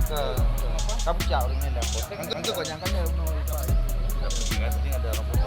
ke kamu jauh dengan dapur. Nanti kau jangan ada ada rambut.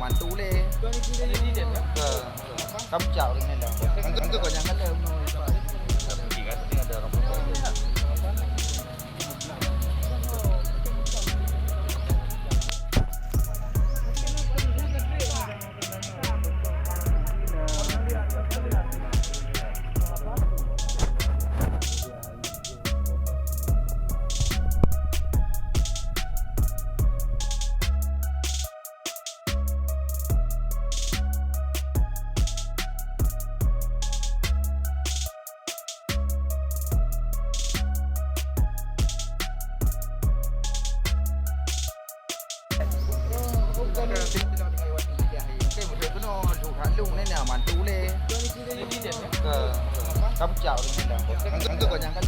Mantu le, kamu jauh dengan dapur. Nanti kau jangan ada ada rambut. Mantu le, kamu jauh dengan dapur. Nanti kau jangan